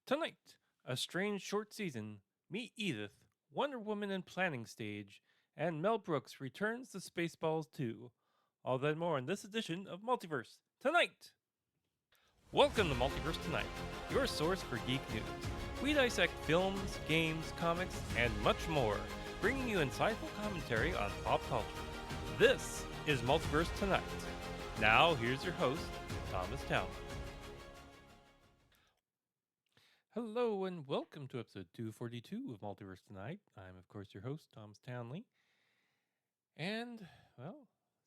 Tonight, a strange short season. Meet Edith, Wonder Woman in planning stage, and Mel Brooks returns to Spaceballs 2. All that and more in this edition of Multiverse Tonight. Welcome to Multiverse Tonight, your source for geek news. We dissect films, games, comics, and much more, bringing you insightful commentary on pop culture. This is Multiverse Tonight. Now, here's your host, Thomas Town. Hello and welcome to episode 242 of Multiverse Tonight. I'm, of course, your host, Thomas Townley. And, well,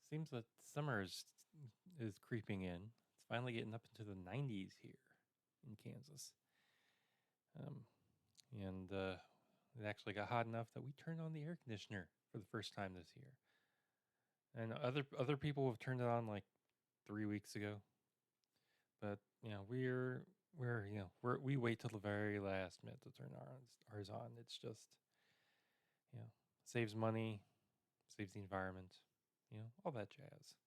seems that summer is creeping in. It's finally getting up into the 90s here in Kansas. It actually got hot enough that we turned on the air conditioner for the first time this year. And other people have turned it on like 3 weeks ago. But, we wait till the very last minute to turn ours on. It's just, saves money, saves the environment, all that jazz.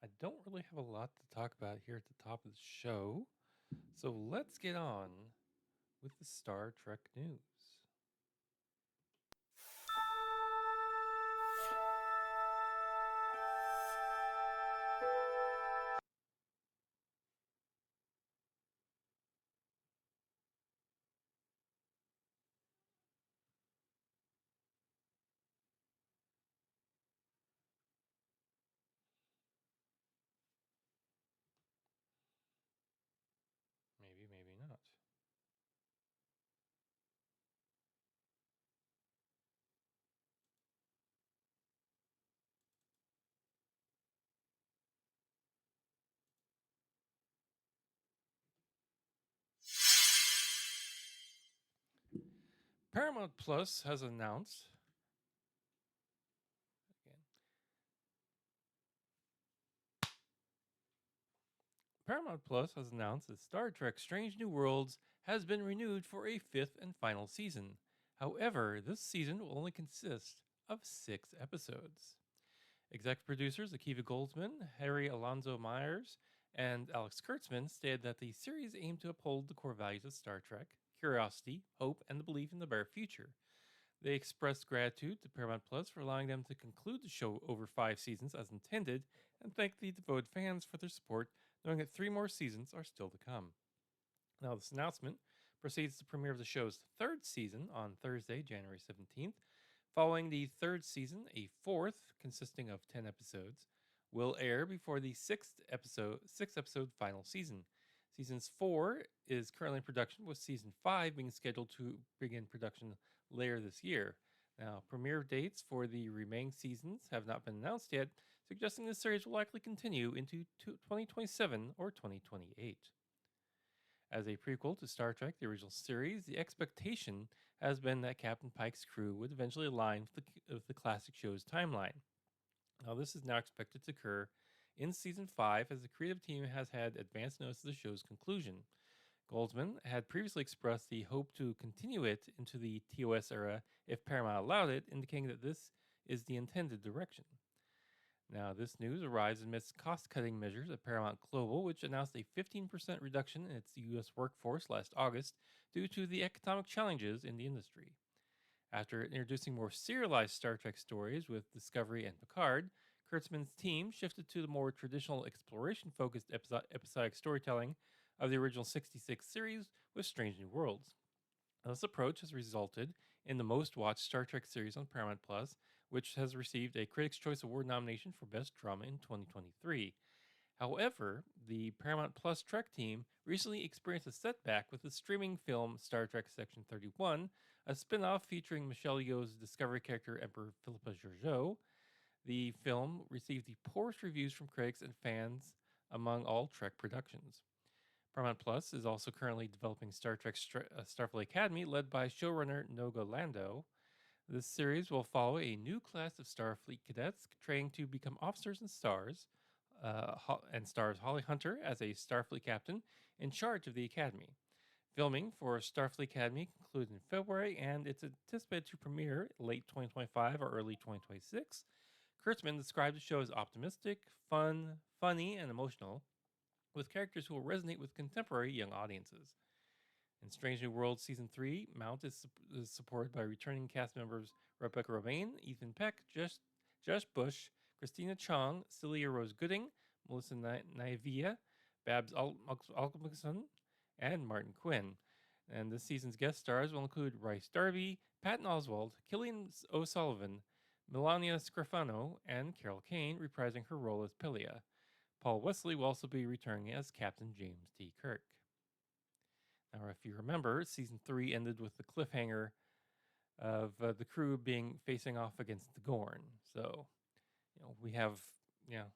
I don't really have a lot to talk about here at the top of the show, so let's get on with the Star Trek news. Maybe not. Paramount Plus has announced that Star Trek Strange New Worlds has been renewed for a fifth and final season. However, this season will only consist of 6 episodes. Executive producers Akiva Goldsman, Harry Alonzo Myers, and Alex Kurtzman stated that the series aimed to uphold the core values of Star Trek: curiosity, hope, and the belief in the bare future. They expressed gratitude to Paramount Plus for allowing them to conclude the show over 5 seasons as intended, and thanked the devoted fans for their support, knowing that 3 more seasons are still to come. Now, this announcement precedes the premiere of the show's 3rd season on Thursday, January 17th. Following the 3rd season, a 4th, consisting of 10 episodes, will air before the 6th episode final season. Season 4 is currently in production, with Season 5 being scheduled to begin production later this year. Now, premiere dates for the remaining seasons have not been announced yet, suggesting the series will likely continue into 2027 or 2028. As a prequel to Star Trek, the original series, the expectation has been that Captain Pike's crew would eventually align with the classic show's timeline. Now, this is now expected to occur in Season 5, as the creative team has had advance notice of the show's conclusion. Goldsman had previously expressed the hope to continue it into the TOS era if Paramount allowed it, indicating that this is the intended direction. Now, this news arrives amidst cost-cutting measures at Paramount Global, which announced a 15% reduction in its U.S. workforce last August due to the economic challenges in the industry. After introducing more serialized Star Trek stories with Discovery and Picard, Kurtzman's team shifted to the more traditional exploration-focused episodic storytelling of the original 66 series with Strange New Worlds. Now, this approach has resulted in the most-watched Star Trek series on Paramount Plus, which has received a Critics' Choice Award nomination for Best Drama in 2023. However, the Paramount Plus Trek team recently experienced a setback with the streaming film Star Trek Section 31, a spin-off featuring Michelle Yeoh's Discovery character Emperor Philippa Georgiou. The film received the poorest reviews from critics and fans among all Trek productions. Paramount Plus is also currently developing Star Trek Starfleet Academy, led by showrunner Noga Lando. This series will follow a new class of Starfleet cadets training to become officers and stars Holly Hunter as a Starfleet captain in charge of the Academy. Filming for Starfleet Academy concluded in February, and it's anticipated to premiere late 2025 or early 2026. Kurtzman described the show as optimistic, fun, funny, and emotional, with characters who will resonate with contemporary young audiences. In Strange New Worlds Season 3, Mount is supported by returning cast members Rebecca Romaine, Ethan Peck, Josh Bush, Christina Chong, Celia Rose Gooding, Melissa Naivia, Babs Alkmason, and Martin Quinn. And this season's guest stars will include Rice Darby, Patton Oswalt, Killian O'Sullivan, Melania Scrofano, and Carol Kane reprising her role as Pilia. Paul Wesley will also be returning as Captain James T. Kirk. Now, if you remember, season 3 ended with the cliffhanger of the crew being facing off against the Gorn. So, we have, you know,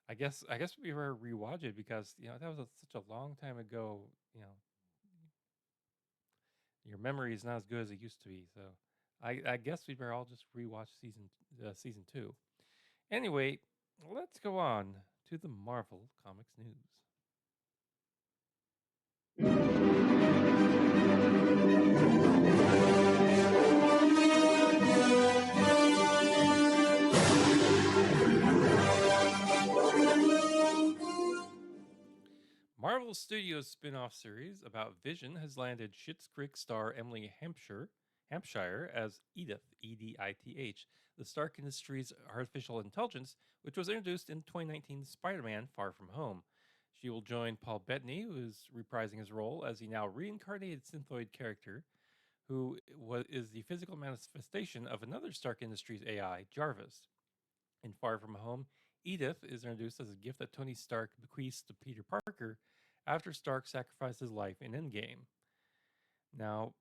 I guess we were rewatch it because that was such a long time ago. Your memory is not as good as it used to be. So, I guess we better all just rewatch season 2. Anyway, let's go on to the Marvel Comics news. Marvel Studios' spin-off series about Vision has landed Schitt's Creek star Emily Hampshire as EDITH, EDITH, the Stark Industries artificial intelligence, which was introduced in 2019's Spider-Man: Far From Home. She will join Paul Bettany, who is reprising his role as the now reincarnated synthoid character, who is the physical manifestation of another Stark Industries AI, Jarvis. In Far From Home, Edith is introduced as a gift that Tony Stark bequeaths to Peter Parker after Stark sacrificed his life in Endgame. Now,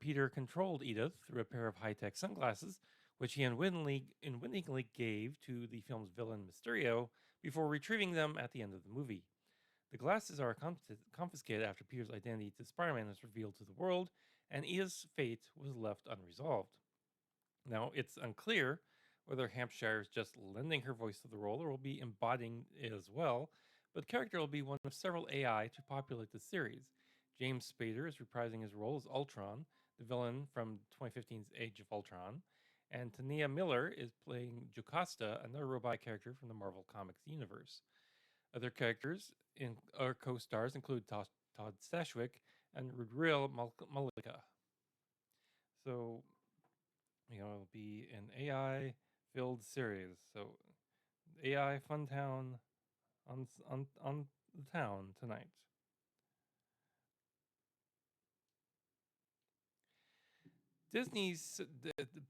Peter controlled Edith through a pair of high-tech sunglasses, which he unwittingly gave to the film's villain Mysterio before retrieving them at the end of the movie. The glasses are confiscated after Peter's identity to Spider-Man is revealed to the world, and Edith's fate was left unresolved. Now, it's unclear whether Hampshire is just lending her voice to the role or will be embodying it as well, but the character will be one of several AI to populate the series. James Spader is reprising his role as Ultron, the villain from 2015's Age of Ultron, and Tania Miller is playing Jocasta, another robot character from the Marvel Comics universe. Other characters or co-stars include Todd Stashwick and Rudril Malika. So, it'll be an AI-filled series. So, AI Funtown on the town tonight.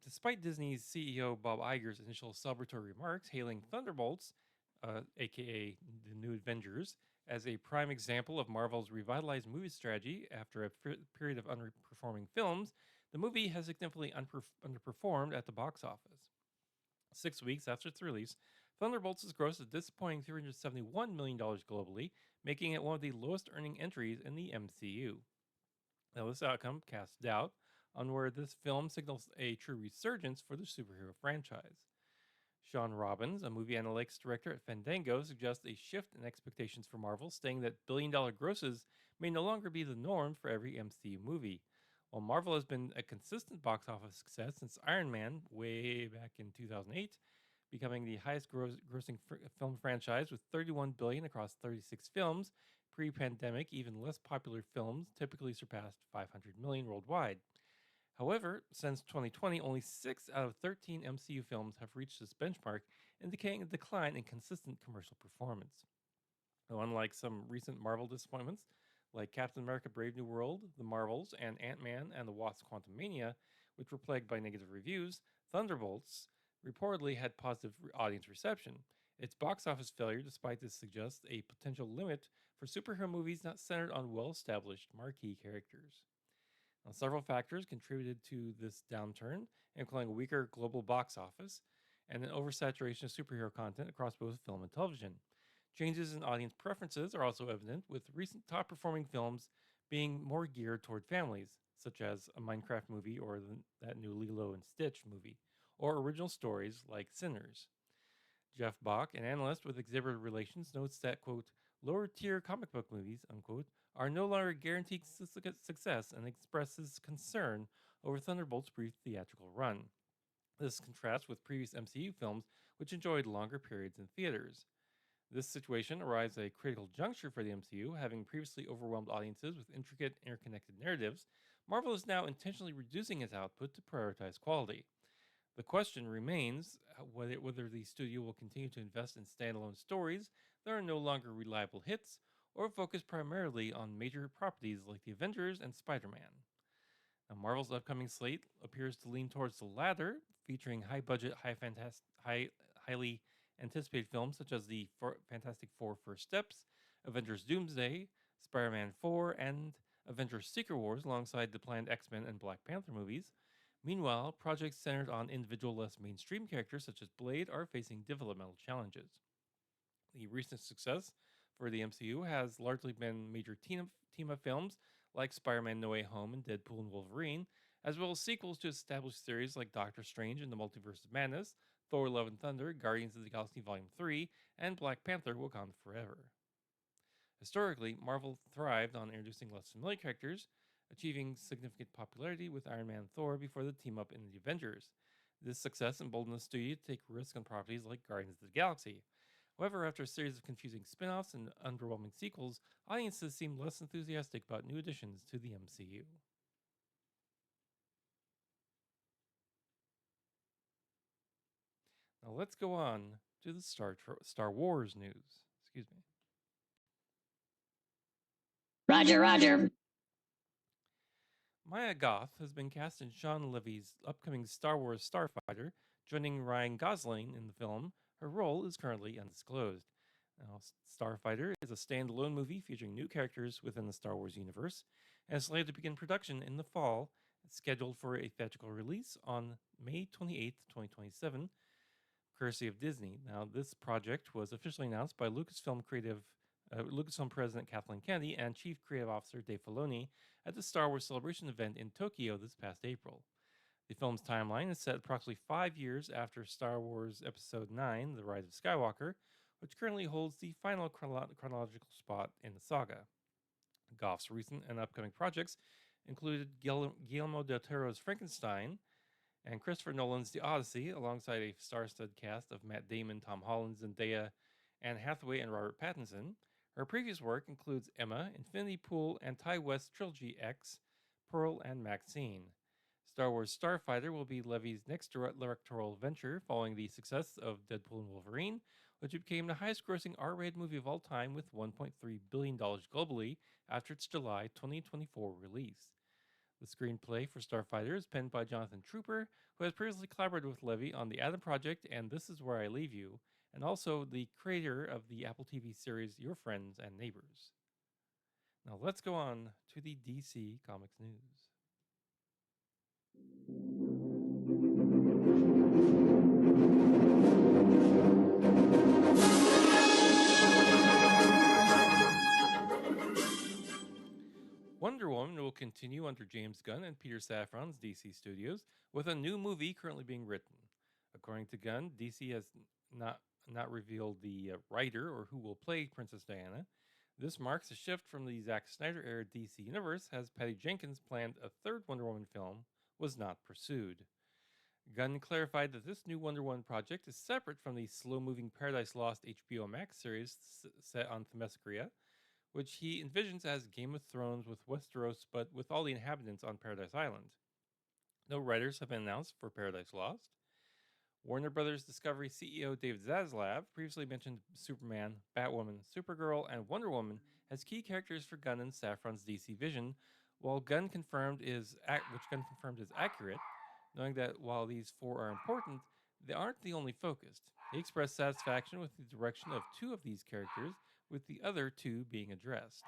Despite Disney's CEO Bob Iger's initial celebratory remarks hailing Thunderbolts, aka the New Avengers, as a prime example of Marvel's revitalized movie strategy after a period of underperforming films, the movie has significantly underperformed at the box office. 6 weeks after its release, Thunderbolts has grossed a disappointing $371 million globally, making it one of the lowest earning entries in the MCU. Now, this outcome casts doubt on where this film signals a true resurgence for the superhero franchise. Sean Robbins, a movie analytics director at Fandango, suggests a shift in expectations for Marvel, stating that billion-dollar grosses may no longer be the norm for every MCU movie. While Marvel has been a consistent box office success since Iron Man way back in 2008, becoming the highest grossing film franchise with $31 billion across 36 films, pre-pandemic, even less popular films typically surpassed $500 million worldwide. However, since 2020, only 6 out of 13 MCU films have reached this benchmark, indicating a decline in consistent commercial performance. Now, unlike some recent Marvel disappointments, like Captain America Brave New World, The Marvels, and Ant-Man and the Wasp Quantumania, which were plagued by negative reviews, Thunderbolts reportedly had positive audience reception. Its box office failure, despite this, suggests a potential limit for superhero movies not centered on well-established marquee characters. Now, several factors contributed to this downturn, including a weaker global box office and an oversaturation of superhero content across both film and television. Changes in audience preferences are also evident, with recent top-performing films being more geared toward families, such as a Minecraft movie or that new Lilo and Stitch movie, or original stories like Sinners. Jeff Bach, an analyst with Exhibitor Relations, notes that, quote, lower-tier comic book movies, unquote, are no longer guaranteed success and expresses concern over Thunderbolt's brief theatrical run. This contrasts with previous MCU films, which enjoyed longer periods in theaters. This situation arrives at a critical juncture for the MCU, having previously overwhelmed audiences with intricate, interconnected narratives. Marvel is now intentionally reducing its output to prioritize quality. The question remains whether the studio will continue to invest in standalone stories that are no longer reliable hits, or focus primarily on major properties like the Avengers and Spider Man. Now, Marvel's upcoming slate appears to lean towards the latter, featuring high-budget, highly anticipated films such as the Fantastic Four: First Steps, Avengers: Doomsday, Spider-Man 4, and Avengers: Secret Wars, alongside the planned X-Men and Black Panther movies. Meanwhile, projects centered on individual, less mainstream characters such as Blade are facing developmental challenges. The recent success for the MCU has largely been major team up films like Spider Man No Way Home and Deadpool and Wolverine, as well as sequels to established series like Doctor Strange and the Multiverse of Madness, Thor Love and Thunder, Guardians of the Galaxy Volume 3, and Black Panther Wakanda Forever. Historically, Marvel thrived on introducing less familiar characters, achieving significant popularity with Iron Man and Thor before the team up in the Avengers. This success emboldened the studio to take risks on properties like Guardians of the Galaxy. However, after a series of confusing spin offs and underwhelming sequels, audiences seemed less enthusiastic about new additions to the MCU. Now let's go on to the Star Wars news. Excuse me. Roger, Roger. Maya Goth has been cast in Sean Levy's upcoming Star Wars Starfighter, joining Ryan Gosling in the film. Her role is currently undisclosed. Now, Starfighter is a standalone movie featuring new characters within the Star Wars universe and is slated to begin production in the fall. It's scheduled for a theatrical release on May 28th, 2027, courtesy of Disney. Now, this project was officially announced by Lucasfilm President Kathleen Kennedy and Chief Creative Officer Dave Filoni at the Star Wars Celebration event in Tokyo this past April. The film's timeline is set approximately 5 years after Star Wars Episode 9, The Rise of Skywalker, which currently holds the final chronological spot in the saga. Goff's recent and upcoming projects included Guillermo del Toro's Frankenstein and Christopher Nolan's The Odyssey, alongside a star-studded cast of Matt Damon, Tom Holland, Zendaya, Anne Hathaway, and Robert Pattinson. Her previous work includes Emma, Infinity Pool, and Ty West Trilogy X, Pearl, and Maxine. Star Wars Starfighter will be Levy's next directorial venture following the success of Deadpool and Wolverine, which became the highest grossing R-rated movie of all time with $1.3 billion globally after its July 2024 release. The screenplay for Starfighter is penned by Jonathan Trooper, who has previously collaborated with Levy on the Adam Project and This Is Where I Leave You, and also the creator of the Apple TV series Your Friends and Neighbors. Now let's go on to the DC Comics news. Wonder Woman will continue under James Gunn and Peter Safran's DC Studios, with a new movie currently being written. According to Gunn, DC has not revealed the writer or who will play Princess Diana. This marks a shift from the Zack Snyder era DC universe, as Patty Jenkins' planned a third Wonder Woman film was not pursued. Gunn clarified that this new Wonder Woman project is separate from the slow-moving Paradise Lost HBO Max series set on Themyscira, which he envisions as Game of Thrones with Westeros, but with all the inhabitants on Paradise Island. No writers have been announced for Paradise Lost. Warner Brothers Discovery CEO David Zaslav previously mentioned Superman, Batwoman, Supergirl, and Wonder Woman as key characters for Gunn and Safran's DC vision, which Gunn confirmed is accurate, knowing that while these four are important, they aren't the only focus. He expressed satisfaction with the direction of two of these characters, with the other two being addressed.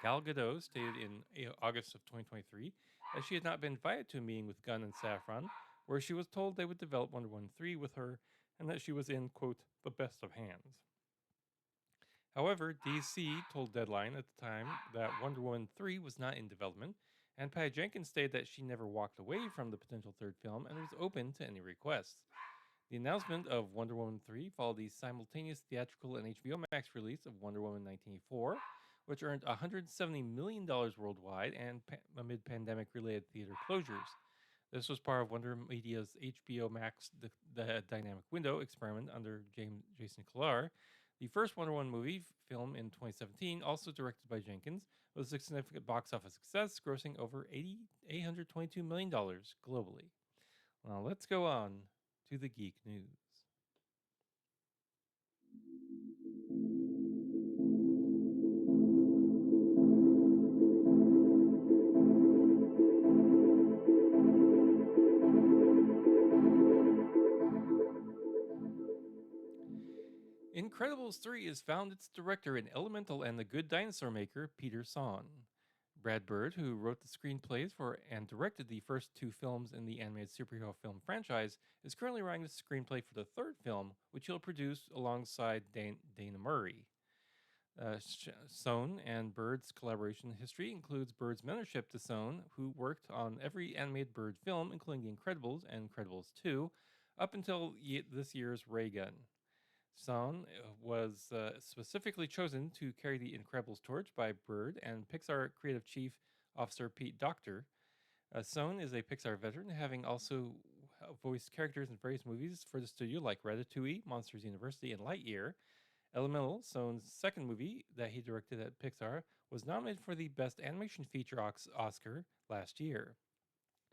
Gal Gadot stated in August of 2023 that she had not been invited to a meeting with Gunn and Safran, where she was told they would develop Wonder Woman 3 with her, and that she was in, quote, the best of hands. However, DC told Deadline at the time that Wonder Woman 3 was not in development, and Patty Jenkins stated that she never walked away from the potential third film and was open to any requests. The announcement of Wonder Woman 3 followed the simultaneous theatrical and HBO Max release of Wonder Woman 1984, which earned $170 million worldwide and amid pandemic-related theater closures. This was part of Wonder Media's HBO Max The Dynamic Window experiment under Jason Kilar. The first Wonder Woman movie film in 2017, also directed by Jenkins, was a significant box office success, grossing over $822 million globally. Now let's go on to the geek news. Incredibles 3 has found its director in Elemental and The Good Dinosaur maker, Peter Sohn. Brad Bird, who wrote the screenplays for and directed the first two films in the animated superhero film franchise, is currently writing the screenplay for the third film, which he'll produce alongside Dana Murray. Sohn and Bird's collaboration history includes Bird's mentorship to Sohn, who worked on every animated Bird film, including The Incredibles and Incredibles 2, up until this year's Ray Gun. Sohn was specifically chosen to carry the Incredibles torch by Bird and Pixar creative chief officer Pete Docter. Sohn is a Pixar veteran, having also voiced characters in various movies for the studio like Ratatouille, Monsters University, and Lightyear. Elemental, Sohn's second movie that he directed at Pixar, was nominated for the Best Animation Feature Oscar last year.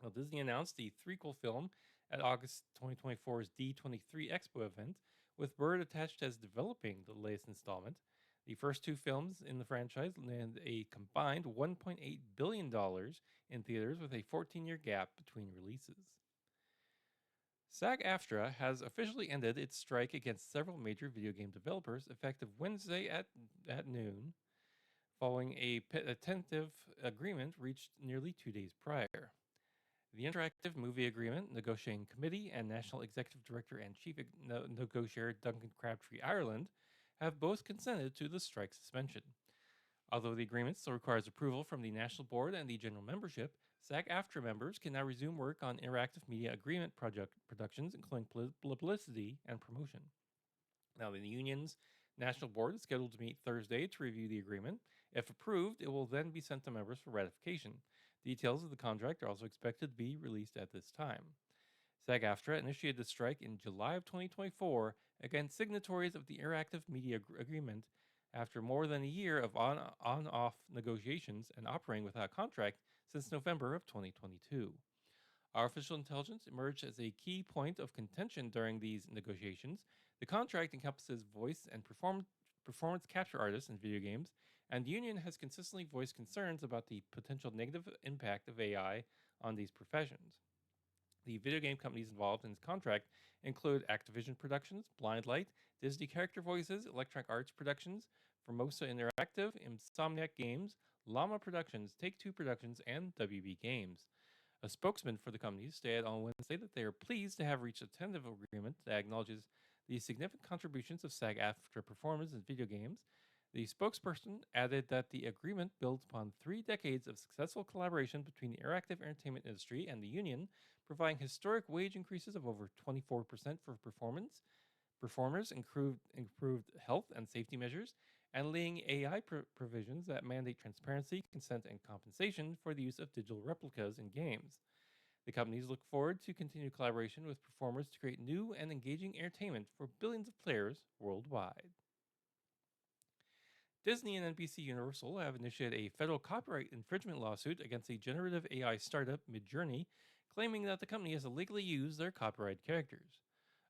Well, Disney announced the threequel film at August 2024's D23 Expo event, with Bird attached as developing the latest installment. The first two films in the franchise landed a combined $1.8 billion in theaters, with a 14-year gap between releases. SAG-AFTRA has officially ended its strike against several major video game developers effective Wednesday at noon, following a tentative agreement reached nearly 2 days prior. The Interactive Movie Agreement Negotiating Committee and National Executive Director and Chief Negotiator Duncan Crabtree Ireland have both consented to the strike suspension. Although the agreement still requires approval from the National Board and the general membership, SAG-AFTRA members can now resume work on interactive media agreement productions, including publicity and promotion. Now, the union's National Board is scheduled to meet Thursday to review the agreement. If approved, it will then be sent to members for ratification. Details of the contract are also expected to be released at this time. SAG-AFTRA initiated the strike in July of 2024 against signatories of the Interactive Media Agreement after more than a year of on-off negotiations and operating without a contract since November of 2022. Artificial intelligence emerged as a key point of contention during these negotiations. The contract encompasses voice and performance capture artists in video games, and the union has consistently voiced concerns about the potential negative impact of AI on these professions. The video game companies involved in this contract include Activision Productions, Blindlight, Disney Character Voices, Electronic Arts Productions, Formosa Interactive, Insomniac Games, Llama Productions, Take-Two Productions, and WB Games. A spokesman for the companies stated on Wednesday that they are pleased to have reached a tentative agreement that acknowledges the significant contributions of SAG-AFTRA performers in video games. The spokesperson added that the agreement builds upon 3 decades of successful collaboration between the interactive entertainment industry and the union, providing historic wage increases of over 24% for performers, improved health and safety measures, and laying AI provisions that mandate transparency, consent, and compensation for the use of digital replicas in games. The companies look forward to continued collaboration with performers to create new and engaging entertainment for billions of players worldwide. Disney and NBC Universal have initiated a federal copyright infringement lawsuit against a generative AI startup, Midjourney, claiming that the company has illegally used their copyrighted characters.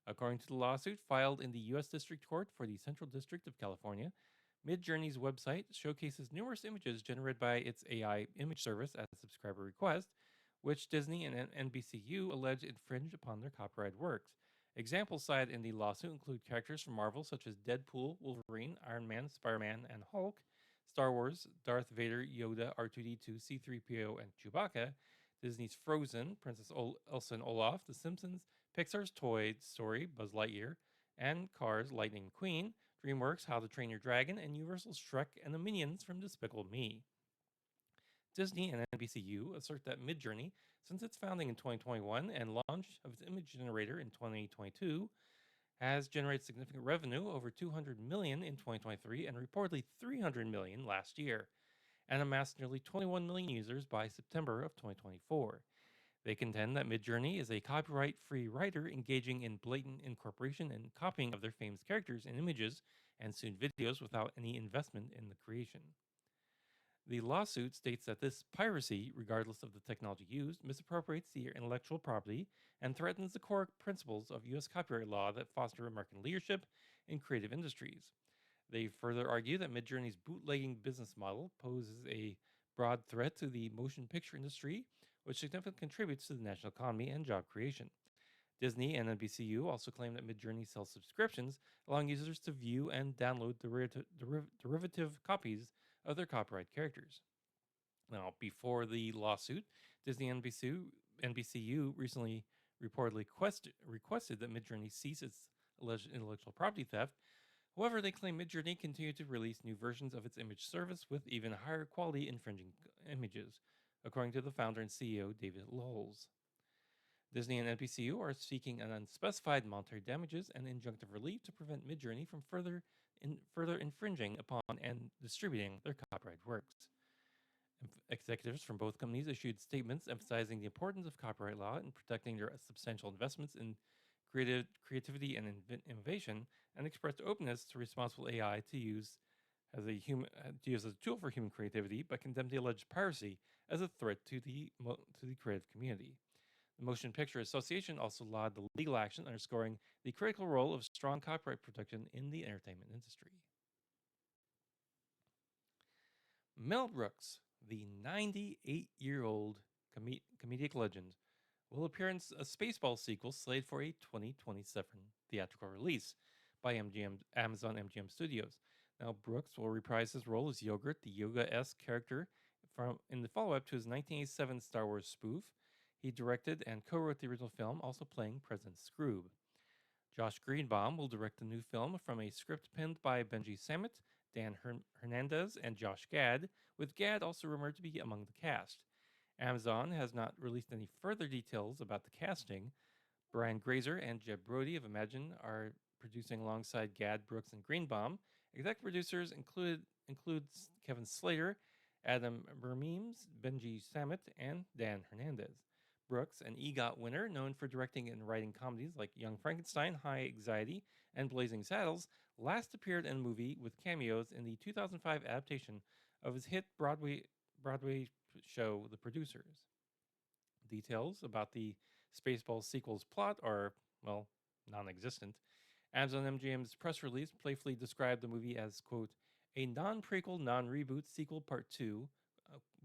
According to the lawsuit filed in the U.S. District Court for the Central District of California, Midjourney's website showcases numerous images generated by its AI image service at subscriber request, which Disney and NBCU allege infringe upon their copyrighted works. Examples cited in the lawsuit include characters from Marvel such as Deadpool, Wolverine, Iron Man, Spider-Man, and Hulk, Star Wars, Darth Vader, Yoda, R2-D2, C-3PO, and Chewbacca, Disney's Frozen, Princess Elsa and Olaf, The Simpsons, Pixar's Toy Story, Buzz Lightyear, and Cars, Lightning McQueen, DreamWorks, How to Train Your Dragon, and Universal's Shrek and the Minions from Despicable Me. Disney and NBCU assert that Midjourney, since its founding in 2021 and launch of its image generator in 2022, has generated significant revenue, over $200 million in 2023 and reportedly $300 million last year, and amassed nearly 21 million users by September of 2024. They contend that Midjourney is a copyright-free writer engaging in blatant incorporation and copying of their famous characters and images and soon videos without any investment in the creation. The lawsuit states that this piracy, regardless of the technology used, misappropriates the intellectual property and threatens the core principles of U.S. copyright law that foster American leadership in creative industries. They further argue that Midjourney's bootlegging business model poses a broad threat to the motion picture industry, which significantly contributes to the national economy and job creation. Disney and NBCU also claim that Midjourney sells subscriptions, allowing users to view and download derivative copies of their copyright characters. Now, before the lawsuit, Disney and NBCU recently reportedly requested that Midjourney cease its alleged intellectual property theft. However, they claim Midjourney continued to release new versions of its image service with even higher quality infringing images, according to the founder and CEO David Lowles. Disney and NBCU are seeking an unspecified monetary damages and injunctive relief to prevent Midjourney from further infringing upon and distributing their copyright works. Executives from both companies issued statements emphasizing the importance of copyright law in protecting their substantial investments in creativity and innovation, and expressed openness to responsible AI to use as a tool for human creativity, but condemned the alleged piracy as a threat to the creative community. The Motion Picture Association also lauded the legal action, underscoring the critical role of strong copyright protection in the entertainment industry. Mel Brooks, the 98-year-old comedic legend, will appear in a Spaceballs sequel slated for a 2027 theatrical release by Amazon MGM Studios. Now, Brooks will reprise his role as Yogurt, the yoga-esque character in the follow-up to his 1987 Star Wars spoof. He directed and co-wrote the original film, also playing President Scroob. Josh Greenbaum will direct the new film from a script penned by Benji Samit, Dan Hernandez, and Josh Gad, with Gad also rumored to be among the cast. Amazon has not released any further details about the casting. Brian Grazer and Jeb Brody of Imagine are producing alongside Gad, Brooks, and Greenbaum. Executive producers include Kevin Slater, Adam Bermeems, Benji Samit, and Dan Hernandez. Brooks, an EGOT winner known for directing and writing comedies like Young Frankenstein, High Anxiety, and Blazing Saddles, last appeared in a movie with cameos in the 2005 adaptation of his hit Broadway show, The Producers. Details about the Spaceballs sequel's plot are, well, non-existent. Amazon MGM's press release playfully described the movie as, quote, a non-prequel, non-reboot sequel part 2,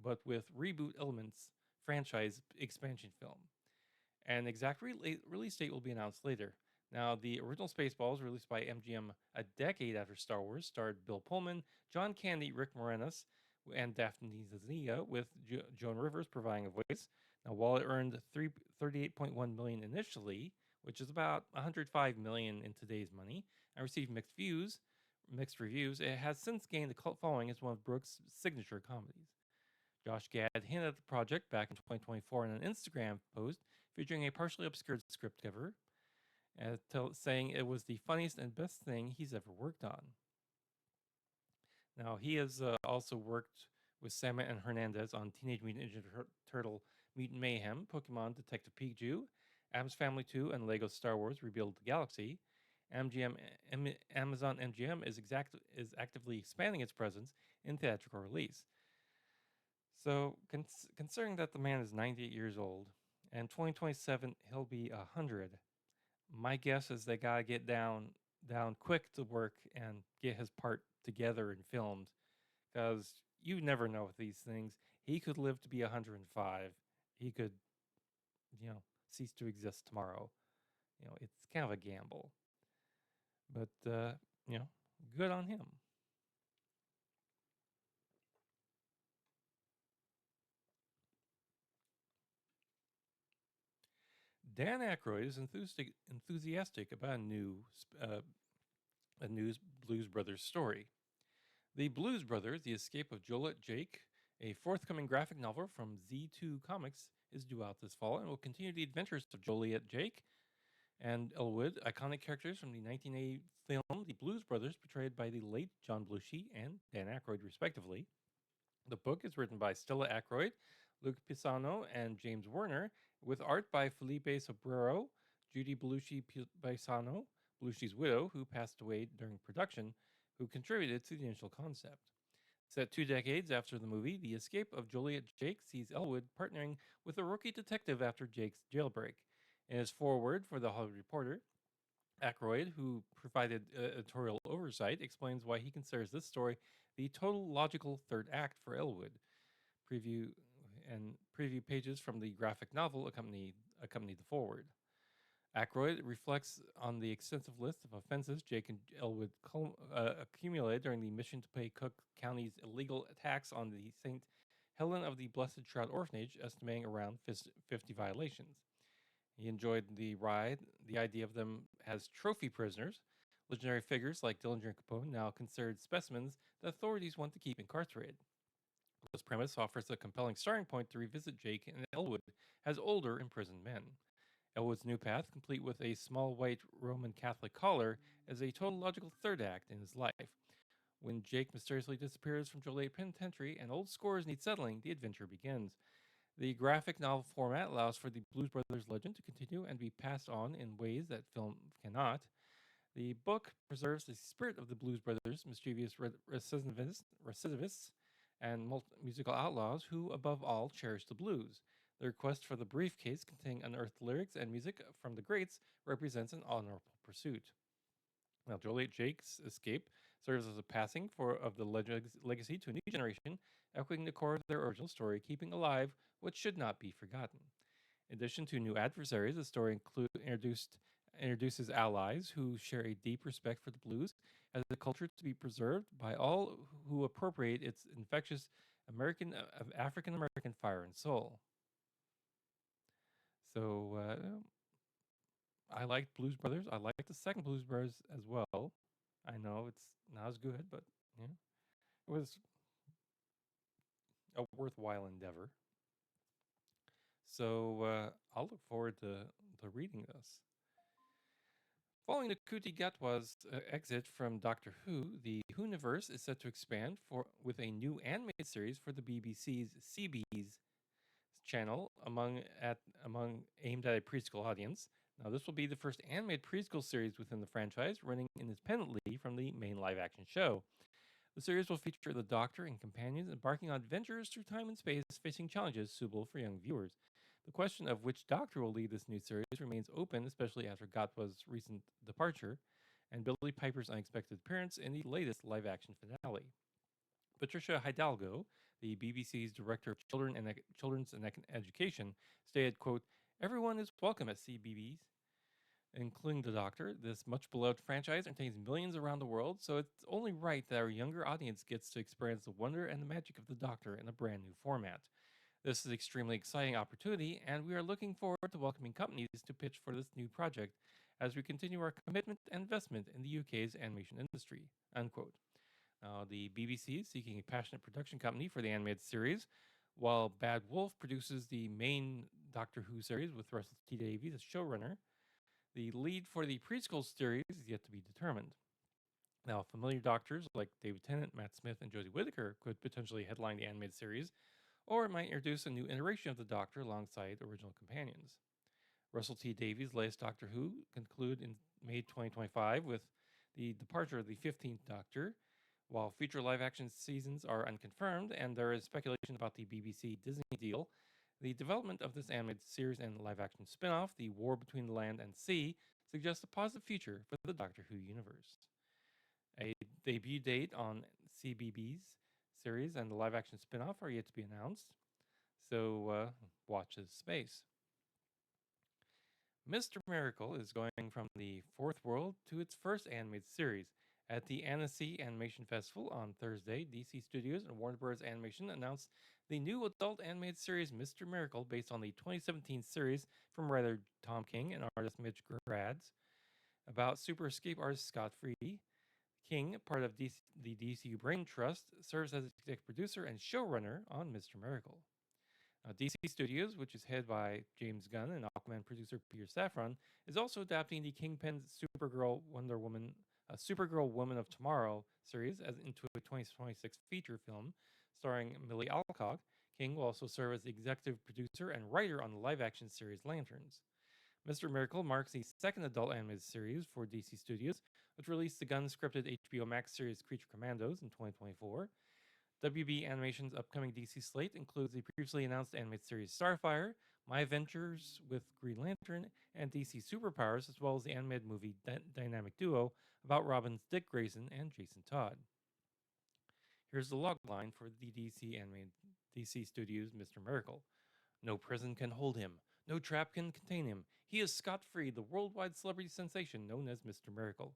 but with reboot elements franchise expansion film. An exact release date will be announced later. Now, the original Spaceballs, released by MGM a decade after Star Wars, starred Bill Pullman, John Candy, Rick Moranis, and Daphne Zazia, with Joan Rivers providing a voice. Now, while it earned $38.1 million initially, which is about $105 million in today's money, and received mixed reviews, it has since gained a cult following as one of Brooks' signature comedies. Josh Gad hinted at the project back in 2024 in an Instagram post featuring a partially obscured script cover, saying it was the funniest and best thing he's ever worked on. Now, he has also worked with Samit and Hernandez on Teenage Mutant Ninja Turtle Mutant Mayhem, Pokemon Detective Pikachu, Addams Family 2, and Lego Star Wars Rebuild the Galaxy. Amazon MGM is actively expanding its presence in theatrical release. So, considering that the man is 98 years old, and 2027 he'll be 100, my guess is they gotta get down quick to work and get his part together and filmed, because you never know with these things. He could live to be 105. He could, cease to exist tomorrow. It's kind of a gamble, but good on him. Dan Aykroyd is enthusiastic about a new Blues Brothers story. The Blues Brothers, The Escape of Jolette Jake, a forthcoming graphic novel from Z2 Comics, is due out this fall and will continue the adventures of Joliet Jake and Elwood, iconic characters from the 1980 film The Blues Brothers, portrayed by the late John Belushi and Dan Aykroyd, respectively. The book is written by Stella Aykroyd, Luke Pisano, and James Werner, with art by Felipe Sobrero, Judy Belushi Pisano, Belushi's widow, who passed away during production, who contributed to the initial concept. Set 2 decades after the movie, the escape of Juliet Jake sees Elwood partnering with a rookie detective after Jake's jailbreak. In his foreword for The Hollywood Reporter, Aykroyd, who provided editorial oversight, explains why he considers this story the total logical third act for Elwood. Preview and preview pages from the graphic novel accompany the foreword. Aykroyd reflects on the extensive list of offenses Jake and Elwood accumulated during the mission to pay Cook County's illegal attacks on the St. Helen of the Blessed Shroud Orphanage, estimating around 50 violations. He enjoyed the ride, the idea of them as trophy prisoners, legendary figures like Dillinger and Capone, now considered specimens that authorities want to keep incarcerated. This premise offers a compelling starting point to revisit Jake and Elwood as older imprisoned men. Elwood's new path, complete with a small white Roman Catholic collar, is a total logical third act in his life. When Jake mysteriously disappears from Joliet Penitentiary and old scores need settling, the adventure begins. The graphic novel format allows for the Blues Brothers legend to continue and be passed on in ways that film cannot. The book preserves the spirit of the Blues Brothers, mischievous recidivists and musical outlaws who, above all, cherish the blues. Their quest for the briefcase containing unearthed lyrics and music from the greats represents an honorable pursuit. Now, Joliet Jake's escape serves as a passing of the legacy to a new generation, echoing the core of their original story, keeping alive what should not be forgotten. In addition to new adversaries, the story introduces allies who share a deep respect for the blues as a culture to be preserved by all who appropriate its infectious African American fire and soul. So I liked Blues Brothers. I liked the second Blues Brothers as well. I know it's not as good, but yeah, it was a worthwhile endeavor. So I'll look forward to reading this. Following the Kuti Gatwa's exit from Doctor Who, the Whoniverse is set to expand with a new animated series for the BBC's CB's channel, aimed at a preschool audience. Now, this will be the first animated preschool series within the franchise, running independently from the main live-action show. The series will feature the Doctor and companions embarking on adventures through time and space, facing challenges suitable for young viewers. The question of which Doctor will lead this new series remains open, especially after Gatwa's recent departure and Billy Piper's unexpected appearance in the latest live-action finale. Patricia Hidalgo, the BBC's Director of Children's and Education, stated, quote, "Everyone is welcome at CBBS, including the Doctor. This much-beloved franchise entertains millions around the world, so it's only right that our younger audience gets to experience the wonder and the magic of the Doctor in a brand new format. This is an extremely exciting opportunity, and we are looking forward to welcoming companies to pitch for this new project as we continue our commitment and investment in the UK's animation industry," unquote. The BBC is seeking a passionate production company for the animated series, while Bad Wolf produces the main Doctor Who series with Russell T Davies as showrunner. The lead for the preschool series is yet to be determined. Now, familiar doctors like David Tennant, Matt Smith, and Jodie Whittaker could potentially headline the animated series, or it might introduce a new iteration of the Doctor alongside original companions. Russell T Davies' latest Doctor Who concluded in May 2025 with the departure of the 15th Doctor. While future live-action seasons are unconfirmed and there is speculation about the BBC-Disney deal, the development of this animated series and live-action spin-off, The War Between the Land and Sea, suggests a positive future for the Doctor Who universe. A debut date on CBB's series and the live-action spin-off are yet to be announced, so watch this space. Mr. Miracle is going from the fourth world to its first animated series. At the Annecy Animation Festival on Thursday, DC Studios and Warner Bros. Animation announced the new adult animated series Mr. Miracle, based on the 2017 series from writer Tom King and artist Mitch Gerads, about super escape artist Scott Free. King, part of the DCU Brain Trust, serves as executive producer and showrunner on Mr. Miracle. DC Studios, which is headed by James Gunn and Aquaman producer Peter Safran, is also adapting the Kingpin Supergirl Woman of Tomorrow series into a 2026 feature film starring Millie Alcock. King will also serve as the executive producer and writer on the live-action series Lanterns. Mr. Miracle marks the second adult animated series for DC Studios, which released the Gunn scripted HBO Max series Creature Commandos in 2024. WB Animation's upcoming DC slate includes the previously announced animated series Starfire, My Adventures with Green Lantern, and DC Superpowers, as well as the animated movie Dynamic Duo about Robin's Dick Grayson and Jason Todd. Here's the logline for the DC Studios Mr. Miracle. No prison can hold him. No trap can contain him. He is scot-free, the worldwide celebrity sensation known as Mr. Miracle.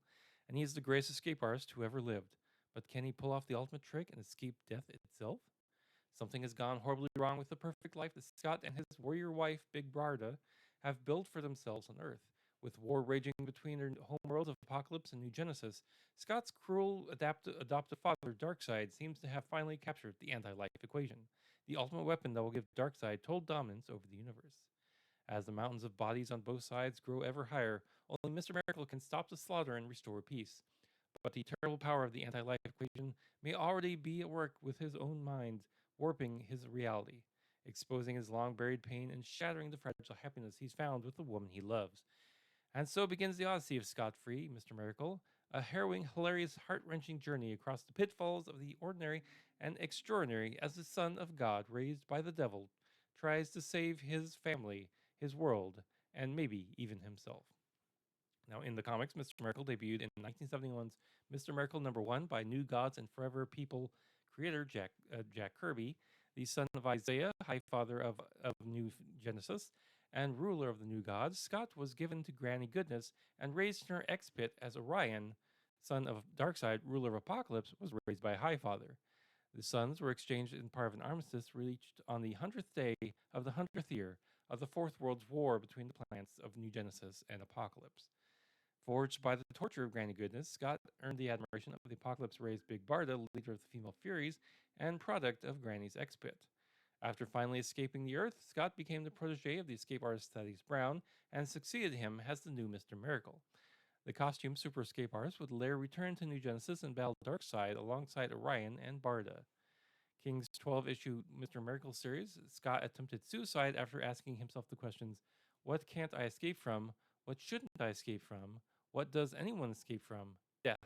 And he is the greatest escape artist who ever lived. But can he pull off the ultimate trick and escape death itself? Something has gone horribly wrong with the perfect life that Scott and his warrior wife, Big Barda, have built for themselves on Earth. With war raging between their homeworlds of Apocalypse and New Genesis, Scott's cruel adoptive father, Darkseid, seems to have finally captured the anti-life equation, the ultimate weapon that will give Darkseid total dominance over the universe. As the mountains of bodies on both sides grow ever higher, only Mr. Miracle can stop the slaughter and restore peace. But the terrible power of the anti-life equation may already be at work with his own mind, warping his reality, exposing his long-buried pain and shattering the fragile happiness he's found with the woman he loves. And so begins the odyssey of Scott-Free, Mr. Miracle, a harrowing, hilarious, heart-wrenching journey across the pitfalls of the ordinary and extraordinary as the son of God raised by the devil tries to save his family, his world, and maybe even himself. Now, in the comics, Mr. Miracle debuted in 1971's Mr. Miracle #1 by New Gods and Forever People creator Jack Kirby, the son of Isaiah, High Father of New Genesis, and ruler of the New Gods. Scott was given to Granny Goodness and raised in her X-Pit as Orion, son of Darkseid, ruler of Apocalypse, was raised by High Father. The sons were exchanged in part of an armistice reached on the 100th day of the 100th year of the Fourth World's War between the planets of New Genesis and Apocalypse. Forged by the torture of Granny Goodness, Scott earned the admiration of the Apocalypse-raised Big Barda, leader of the Female Furies, and product of Granny's X-Pit. After finally escaping the Earth, Scott became the protege of the escape artist Thaddeus Brown and succeeded him as the new Mr. Miracle. The costume super escape artist would later return to New Genesis and battle Darkseid alongside Orion and Barda. King's 12-issue Mr. Miracle series, Scott attempted suicide after asking himself the questions, what can't I escape from? What shouldn't I escape from? What does anyone escape from? Death.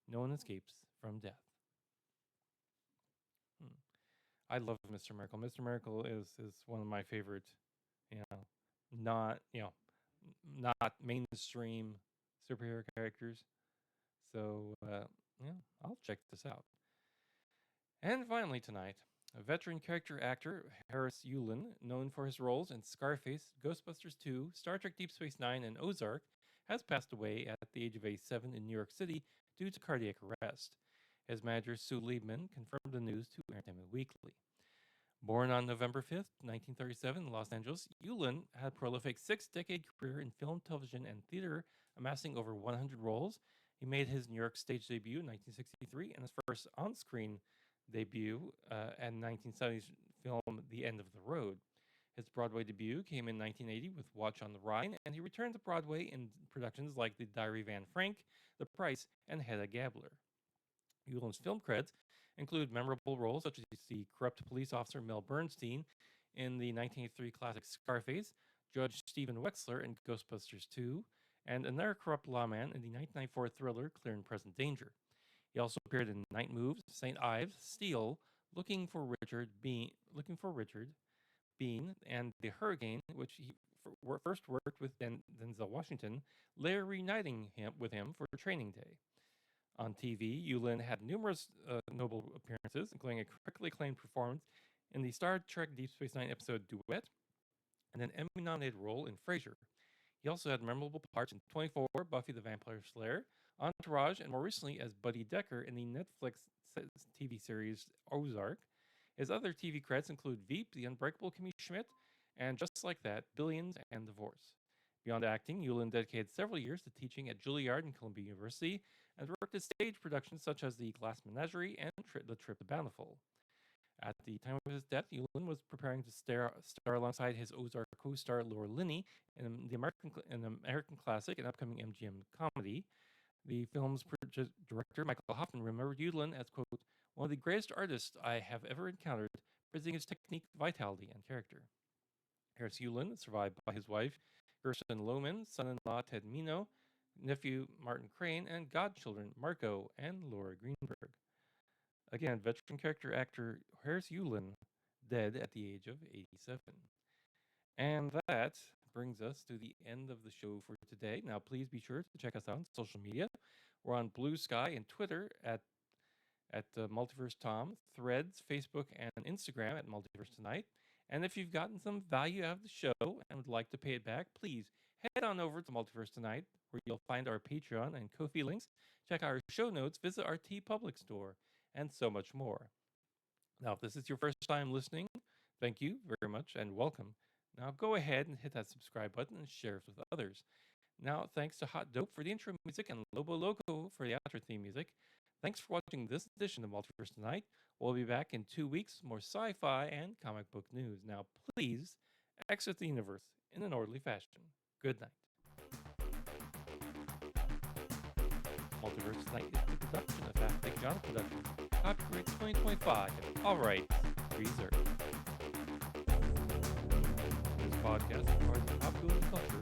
No one escapes from death. I love Mr. Miracle. Mr. Miracle is one of my favorite, not mainstream superhero characters. So I'll check this out. And finally tonight, a veteran character actor, Harris Yulin, known for his roles in Scarface, Ghostbusters 2, Star Trek Deep Space Nine, and Ozark, has passed away at the age of 87 in New York City due to cardiac arrest. His manager, Sue Liebman, confirmed the news to Entertainment Weekly. Born on November 5th, 1937 in Los Angeles, Yulin had a prolific six-decade career in film, television, and theater, amassing over 100 roles. He made his New York stage debut in 1963 and his first on-screen debut in 1970's film The End of the Road. His Broadway debut came in 1980 with Watch on the Rhine, and he returned to Broadway in productions like The Diary of Anne Frank, The Price, and Hedda Gabler. Yulin's film credits include memorable roles such as the corrupt police officer Mel Bernstein in the 1983 classic Scarface, Judge Stephen Wexler in Ghostbusters 2, and another corrupt lawman in the 1994 thriller Clear and Present Danger. He also appeared in Night Moves, St. Ives, Steel, Looking for Richard Bean, and The Hurricane, which he first worked with Denzel Washington, later reuniting with him for Training Day. On TV, Yulin had numerous notable appearances, including a critically acclaimed performance in the Star Trek Deep Space Nine episode Duet, and an Emmy-nominated role in Frasier. He also had memorable parts in 24, Buffy the Vampire Slayer, Entourage, and more recently as Buddy Decker in the Netflix TV series Ozark. His other TV credits include Veep, The Unbreakable Kimmy Schmidt, and Just Like That, Billions, and Divorce. Beyond acting, Yulin dedicated several years to teaching at Juilliard and Columbia University and worked at stage productions such as The Glass Menagerie and The Trip to Bountiful. At the time of his death, Yulin was preparing to star alongside his Ozark co-star Laura Linney in the American classic and upcoming MGM comedy. The film's director, Michael Hoffman, remembered Yulin as, quote, one of the greatest artists I have ever encountered, praising his technique, vitality, and character. Harris Yulin is survived by his wife, Gerson Lohman, son-in-law Ted Mino, nephew Martin Crane, and godchildren Marco and Laura Greenberg. Again, veteran character actor Harris Yulin, dead at the age of 87. And that brings us to the end of the show for today. Now, please be sure to check us out on social media. We're on Blue Sky and Twitter at Multiverse Tom, Threads, Facebook, and Instagram at Multiverse Tonight. And if you've gotten some value out of the show and would like to pay it back, please head on over to Multiverse Tonight, where you'll find our Patreon and Ko-fi links. Check out our show notes, visit our T Public store, and so much more. Now, if this is your first time listening, thank you very much and welcome. Now, go ahead and hit that subscribe button and share it with others. Now, thanks to Hot Dope for the intro music and Lobo Loco for the outro theme music. Thanks for watching this edition of Multiverse Tonight. We'll be back in 2 weeks with more sci-fi and comic book news. Now, please exit the universe in an orderly fashion. Good night. Multiverse Tonight is the production of Fast John Productions. Copyright 2025. All right, reserved. This podcast is part of the Pop Culture